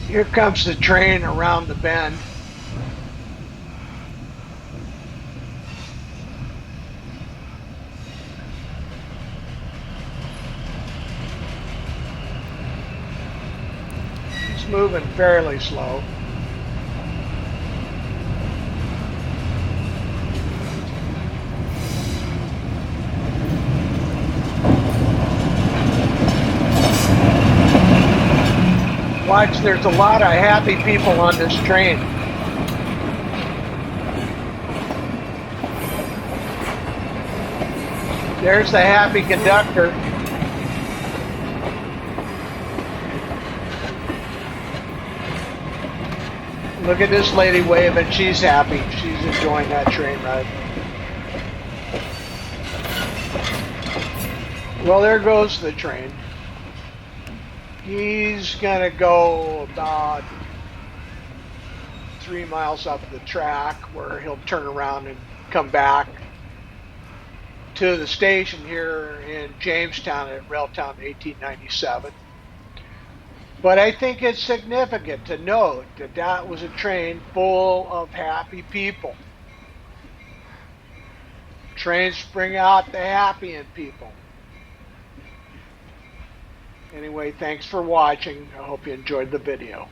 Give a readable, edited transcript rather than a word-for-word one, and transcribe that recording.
Here comes the train around the bend. It's moving fairly slow. Watch, there's a lot of happy people on this train. There's the happy conductor. Look at this lady waving. She's happy. She's enjoying that train ride. Well, there goes the train. He's gonna go about 3 miles up the track where he'll turn around and come back to the station here in Jamestown at Railtown 1897. But I think it's significant to note that that was a train full of happy people. Trains bring out the happy in people. Anyway, thanks for watching. I hope you enjoyed the video.